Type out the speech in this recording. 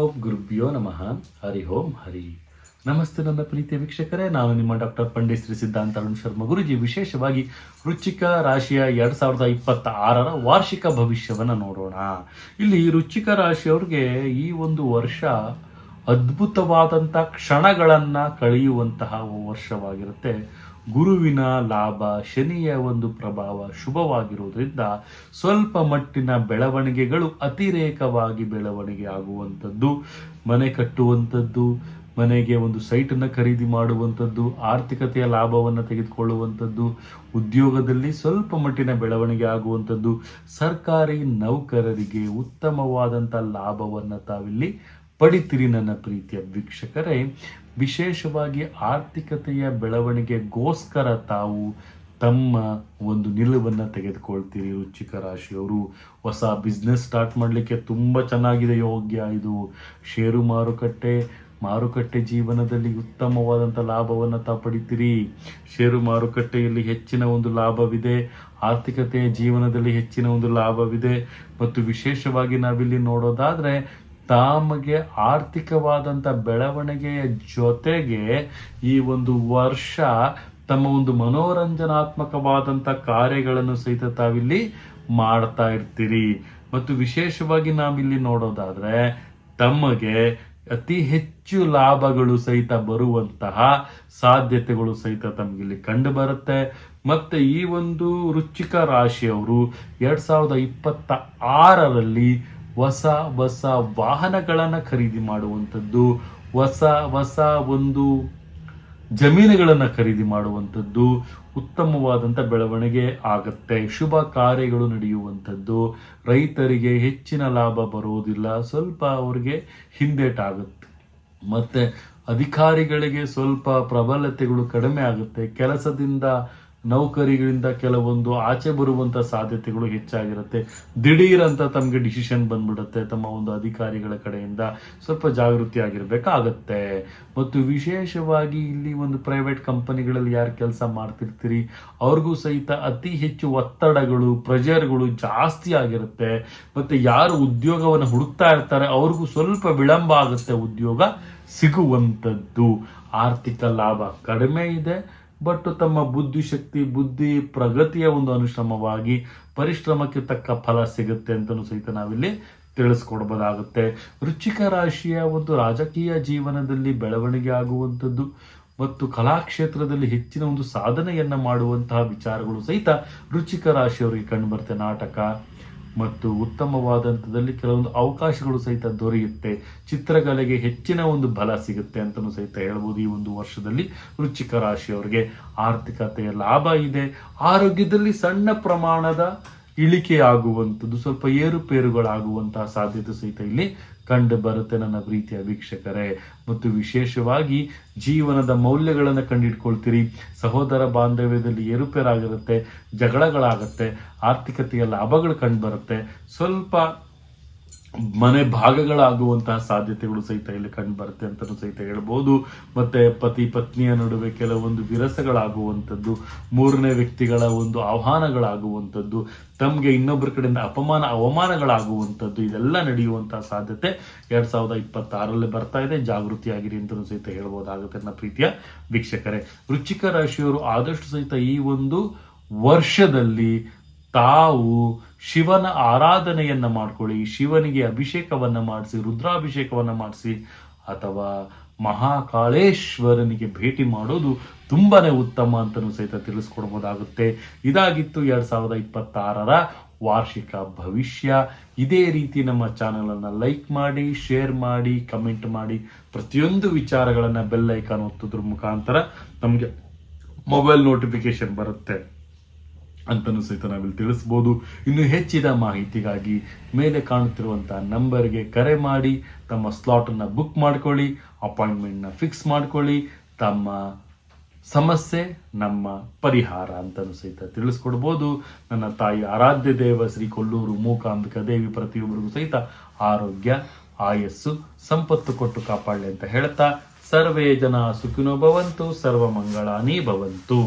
ಓಂ ಗುರುಭ್ಯೋ ನಮಃ. ಹರಿ ಓಂ ಹರಿ. ನಮಸ್ತೆ ನನ್ನ ಪ್ರೀತಿಯ ವೀಕ್ಷಕರೇ, ನಾನು ನಿಮ್ಮ ಡಾಕ್ಟರ್ ಪಂಡಿತ್ ಶ್ರೀ ಸಿದ್ಧಾಂತ ಅರುಣ್ ಶರ್ಮ ಗುರುಜಿ. ವಿಶೇಷವಾಗಿ ವೃಶ್ಚಿಕ ರಾಶಿಯ 2026ರ ವಾರ್ಷಿಕ ಭವಿಷ್ಯವನ್ನು ನೋಡೋಣ. ಇಲ್ಲಿ ವೃಶ್ಚಿಕ ರಾಶಿಯವ್ರಿಗೆ ಈ ಒಂದು ವರ್ಷ ಅದ್ಭುತವಾದಂಥ ಕ್ಷಣಗಳನ್ನು ಕಳೆಯುವಂತಹ ವರ್ಷವಾಗಿರುತ್ತೆ. ಗುರುವಿನ ಲಾಭ, ಶನಿಯ ಒಂದು ಪ್ರಭಾವ ಶುಭವಾಗಿರುವುದರಿಂದ ಸ್ವಲ್ಪ ಮಟ್ಟಿನ ಬೆಳವಣಿಗೆಗಳು ಅತಿರೇಕವಾಗಿ ಬೆಳವಣಿಗೆ ಆಗುವಂಥದ್ದು, ಮನೆ ಕಟ್ಟುವಂಥದ್ದು, ಮನೆಗೆ ಒಂದು ಸೈಟನ್ನು ಖರೀದಿ ಮಾಡುವಂಥದ್ದು, ಆರ್ಥಿಕತೆಯ ಲಾಭವನ್ನು ತೆಗೆದುಕೊಳ್ಳುವಂಥದ್ದು, ಉದ್ಯೋಗದಲ್ಲಿ ಸ್ವಲ್ಪ ಮಟ್ಟಿನ ಬೆಳವಣಿಗೆ ಆಗುವಂಥದ್ದು, ಸರ್ಕಾರಿ ನೌಕರರಿಗೆ ಉತ್ತಮವಾದಂಥ ಲಾಭವನ್ನು ತಾವಿಲ್ಲಿ ಪಡಿತೀರಿ. ನನ್ನ ಪ್ರೀತಿಯ ವೀಕ್ಷಕರೇ, ವಿಶೇಷವಾಗಿ ಆರ್ಥಿಕತೆಯ ಬೆಳವಣಿಗೆಗೋಸ್ಕರ ತಾವು ತಮ್ಮ ಒಂದು ನಿಲುವನ್ನು ತೆಗೆದುಕೊಳ್ತೀರಿ. ವೃಶ್ಚಿಕ ರಾಶಿಯವರು ಹೊಸ ಬಿಸ್ನೆಸ್ ಸ್ಟಾರ್ಟ್ ಮಾಡಲಿಕ್ಕೆ ತುಂಬ ಚೆನ್ನಾಗಿದೆ ಯೋಗ್ಯ ಇದು. ಷೇರು ಮಾರುಕಟ್ಟೆ ಜೀವನದಲ್ಲಿ ಉತ್ತಮವಾದಂಥ ಲಾಭವನ್ನು ತಾವು ಪಡಿತೀರಿ. ಷೇರು ಮಾರುಕಟ್ಟೆಯಲ್ಲಿ ಹೆಚ್ಚಿನ ಒಂದು ಲಾಭವಿದೆ, ಆರ್ಥಿಕತೆಯ ಜೀವನದಲ್ಲಿ ಹೆಚ್ಚಿನ ಒಂದು ಲಾಭವಿದೆ. ಮತ್ತು ವಿಶೇಷವಾಗಿ ನಾವಿಲ್ಲಿ ನೋಡೋದಾದರೆ ತಮಗೆ ಆರ್ಥಿಕವಾದಂಥ ಬೆಳವಣಿಗೆಯ ಜೊತೆಗೆ ಈ ಒಂದು ವರ್ಷ ತಮ್ಮ ಒಂದು ಮನೋರಂಜನಾತ್ಮಕವಾದಂಥ ಕಾರ್ಯಗಳನ್ನು ಸಹಿತ ತಾವಿಲ್ಲಿ ಮಾಡ್ತಾ ಇರ್ತೀರಿ. ಮತ್ತು ವಿಶೇಷವಾಗಿ ನಾವಿಲ್ಲಿ ನೋಡೋದಾದ್ರೆ ತಮಗೆ ಅತಿ ಹೆಚ್ಚು ಲಾಭಗಳು ಸಹಿತ ಬರುವಂತಹ ಸಾಧ್ಯತೆಗಳು ಸಹಿತ ತಮಗಿಲ್ಲಿ ಕಂಡು ಬರುತ್ತೆ. ಮತ್ತೆ ಈ ಒಂದು ವೃಶ್ಚಿಕ ರಾಶಿಯವರು 2026ರಲ್ಲಿ ಹೊಸ ವಾಹನಗಳನ್ನು ಖರೀದಿ ಮಾಡುವಂಥದ್ದು, ಹೊಸ ಒಂದು ಜಮೀನುಗಳನ್ನು ಖರೀದಿ ಮಾಡುವಂಥದ್ದು, ಉತ್ತಮವಾದಂಥ ಬೆಳವಣಿಗೆ ಆಗುತ್ತೆ. ಶುಭ ಕಾರ್ಯಗಳು ನಡೆಯುವಂಥದ್ದು, ರೈತರಿಗೆ ಹೆಚ್ಚಿನ ಲಾಭ ಬರುವುದಿಲ್ಲ, ಸ್ವಲ್ಪ ಅವರಿಗೆ ಹಿಂದೇಟಾಗುತ್ತೆ. ಮತ್ತು ಅಧಿಕಾರಿಗಳಿಗೆ ಸ್ವಲ್ಪ ಪ್ರಬಲತೆಗಳು ಕಡಿಮೆ ಆಗುತ್ತೆ. ಕೆಲಸದಿಂದ ನೌಕರಿಗಳಿಂದ ಕೆಲವೊಂದು ಆಚೆ ಬರುವಂಥ ಸಾಧ್ಯತೆಗಳು ಹೆಚ್ಚಾಗಿರುತ್ತೆ. ದಿಢೀರಂತ ತಮಗೆ ಡಿಸಿಷನ್ ಬಂದ್ಬಿಡುತ್ತೆ. ತಮ್ಮ ಒಂದು ಅಧಿಕಾರಿಗಳ ಕಡೆಯಿಂದ ಸ್ವಲ್ಪ ಜಾಗೃತಿ ಆಗಿರಬೇಕಾಗತ್ತೆ. ಮತ್ತು ವಿಶೇಷವಾಗಿ ಇಲ್ಲಿ ಒಂದು ಪ್ರೈವೇಟ್ ಕಂಪನಿಗಳಲ್ಲಿ ಯಾರು ಕೆಲಸ ಮಾಡ್ತಿರ್ತೀರಿ ಅವ್ರಿಗೂ ಸಹಿತ ಅತಿ ಹೆಚ್ಚು ಒತ್ತಡಗಳು, ಪ್ರೆಷರ್ಗಳು ಜಾಸ್ತಿ ಆಗಿರುತ್ತೆ. ಮತ್ತು ಯಾರು ಉದ್ಯೋಗವನ್ನು ಹುಡುಕ್ತಾ ಇರ್ತಾರೆ ಅವ್ರಿಗೂ ಸ್ವಲ್ಪ ವಿಳಂಬ ಆಗುತ್ತೆ ಉದ್ಯೋಗ ಸಿಗುವಂಥದ್ದು. ಆರ್ಥಿಕ ಲಾಭ ಕಡಿಮೆ ಇದೆ, ಬಟ್ ತಮ್ಮ ಬುದ್ಧಿ ಪ್ರಗತಿಯ ಒಂದು ಅನುಶ್ರಮವಾಗಿ ಪರಿಶ್ರಮಕ್ಕೆ ತಕ್ಕ ಫಲ ಸಿಗುತ್ತೆ ಅಂತಲೂ ಸಹಿತ ನಾವಿಲ್ಲಿ ತಿಳಿಸ್ಕೊಡ್ಬೋದಾಗುತ್ತೆ. ವೃಶ್ಚಿಕ ರಾಶಿಯ ಒಂದು ರಾಜಕೀಯ ಜೀವನದಲ್ಲಿ ಬೆಳವಣಿಗೆ ಆಗುವಂಥದ್ದು ಮತ್ತು ಕಲಾಕ್ಷೇತ್ರದಲ್ಲಿ ಹೆಚ್ಚಿನ ಒಂದು ಸಾಧನೆಯನ್ನು ಮಾಡುವಂತಹ ವಿಚಾರಗಳು ಸಹಿತ ವೃಶ್ಚಿಕ ರಾಶಿಯವರಿಗೆ ಕಂಡುಬರುತ್ತೆ. ನಾಟಕ ಮತ್ತು ಉತ್ತಮವಾದಂಥದ್ದಲ್ಲಿ ಕೆಲವೊಂದು ಅವಕಾಶಗಳು ಸಹಿತ ದೊರೆಯುತ್ತೆ. ಚಿತ್ರಕಲೆಗೆ ಹೆಚ್ಚಿನ ಒಂದು ಬಲ ಸಿಗುತ್ತೆ ಅಂತಲೂ ಸಹಿತ ಹೇಳ್ಬೋದು. ಈ ಒಂದು ವರ್ಷದಲ್ಲಿ ವೃಶ್ಚಿಕ ರಾಶಿಯವರಿಗೆ ಆರ್ಥಿಕತೆಯ ಲಾಭ ಇದೆ. ಆರೋಗ್ಯದಲ್ಲಿ ಸಣ್ಣ ಪ್ರಮಾಣದ ಇಳಿಕೆ ಆಗುವಂಥದ್ದು, ಸ್ವಲ್ಪ ಏರುಪೇರುಗಳಾಗುವಂತಹ ಸಾಧ್ಯತೆ ಸಹಿತ ಇಲ್ಲಿ ಕಂಡು ಬರುತ್ತೆ ನನ್ನ ಪ್ರೀತಿಯ ವೀಕ್ಷಕರೇ. ಮತ್ತು ವಿಶೇಷವಾಗಿ ಜೀವನದ ಮೌಲ್ಯಗಳನ್ನು ಕಂಡಿಡ್ಕೊಳ್ತೀರಿ. ಸಹೋದರ ಬಾಂಧವ್ಯದಲ್ಲಿ ಏರುಪೇರಾಗಿರುತ್ತೆ, ಜಗಳಗಳಾಗುತ್ತೆ, ಆರ್ಥಿಕತೆಯ ಲಾಭಗಳು ಕಂಡು ಬರುತ್ತೆ. ಸ್ವಲ್ಪ ಮನೆ ಭಾಗಗಳಾಗುವಂತಹ ಸಾಧ್ಯತೆಗಳು ಸಹಿತ ಇಲ್ಲಿ ಕಂಡು ಬರುತ್ತೆ ಅಂತಲೂ ಸಹಿತ ಹೇಳ್ಬೋದು. ಮತ್ತೆ ಪತಿ ಪತ್ನಿಯ ನಡುವೆ ಕೆಲವೊಂದು ವಿರಸಗಳಾಗುವಂಥದ್ದು, ಮೂರನೇ ವ್ಯಕ್ತಿಗಳ ಒಂದು ಆಹ್ವಾನಗಳಾಗುವಂಥದ್ದು, ತಮಗೆ ಇನ್ನೊಬ್ಬರ ಕಡೆಯಿಂದ ಅವಮಾನಗಳಾಗುವಂಥದ್ದು, ಇದೆಲ್ಲ ನಡೆಯುವಂತಹ ಸಾಧ್ಯತೆ 2026ರಲ್ಲಿ ಬರ್ತಾ ಇದೆ. ಜಾಗೃತಿಯಾಗಿರಿ ಅಂತಲೂ ಸಹಿತ ಹೇಳ್ಬೋದಾಗುತ್ತೆ ನನ್ನ ಪ್ರೀತಿಯ ವೀಕ್ಷಕರೇ. ವೃಶ್ಚಿಕ ರಾಶಿಯವರು ಆದಷ್ಟು ಸಹಿತ ಈ ಒಂದು ವರ್ಷದಲ್ಲಿ ತಾವು ಶಿವನ ಆರಾಧನೆಯನ್ನ ಮಾಡ್ಕೊಳ್ಳಿ. ಶಿವನಿಗೆ ಅಭಿಷೇಕವನ್ನ ಮಾಡಿಸಿ, ರುದ್ರಾಭಿಷೇಕವನ್ನ ಮಾಡಿಸಿ, ಅಥವಾ ಮಹಾಕಾಳೇಶ್ವರನಿಗೆ ಭೇಟಿ ಮಾಡೋದು ತುಂಬಾನೇ ಉತ್ತಮ ಅಂತಲೂ ಸಹಿತ ತಿಳಿಸ್ಕೊಡ್ಬೋದಾಗುತ್ತೆ. ಇದಾಗಿತ್ತು 2026ರ ವಾರ್ಷಿಕ ಭವಿಷ್ಯ. ಇದೇ ರೀತಿ ನಮ್ಮ ಚಾನಲನ್ನು ಲೈಕ್ ಮಾಡಿ, ಶೇರ್ ಮಾಡಿ, ಕಮೆಂಟ್ ಮಾಡಿ. ಪ್ರತಿಯೊಂದು ವಿಚಾರಗಳನ್ನು ಬೆಲ್ ಐಕಾನ್ ಒತ್ತೋದ್ರ ಮುಖಾಂತರ ನಮಗೆ ಮೊಬೈಲ್ ನೋಟಿಫಿಕೇಶನ್ ಬರುತ್ತೆ ಅಂತಲೂ ಸಹಿತ ನಾವಿಲ್ಲಿ ತಿಳಿಸ್ಬೋದು. ಇನ್ನು ಹೆಚ್ಚಿನ ಮಾಹಿತಿಗಾಗಿ ಮೇಲೆ ಕಾಣುತ್ತಿರುವಂಥ ನಂಬರ್ಗೆ ಕರೆ ಮಾಡಿ ತಮ್ಮ ಸ್ಲಾಟನ್ನು ಬುಕ್ ಮಾಡ್ಕೊಳ್ಳಿ, ಅಪಾಯಿಂಟ್ಮೆಂಟ್ನ ಫಿಕ್ಸ್ ಮಾಡ್ಕೊಳ್ಳಿ. ತಮ್ಮ ಸಮಸ್ಯೆ ನಮ್ಮ ಪರಿಹಾರ ಅಂತಲೂ ಸಹಿತ ತಿಳಿಸ್ಕೊಡ್ಬೋದು. ನನ್ನ ತಾಯಿ ಆರಾಧ್ಯ ದೇವ ಶ್ರೀ ಕೊಲ್ಲೂರು ಮೂಕಾಂಬಿಕಾ ದೇವಿ ಪ್ರತಿಯೊಬ್ಬರಿಗೂ ಸಹಿತ ಆರೋಗ್ಯ, ಆಯಸ್ಸು, ಸಂಪತ್ತು ಕೊಟ್ಟು ಕಾಪಾಡಲಿ ಅಂತ ಹೇಳ್ತಾ ಸರ್ವೇ ಜನ ಸುಖಿನೋ ಭವಂತು, ಸರ್ವ ಮಂಗಳಾನಿ ಭವಂತು.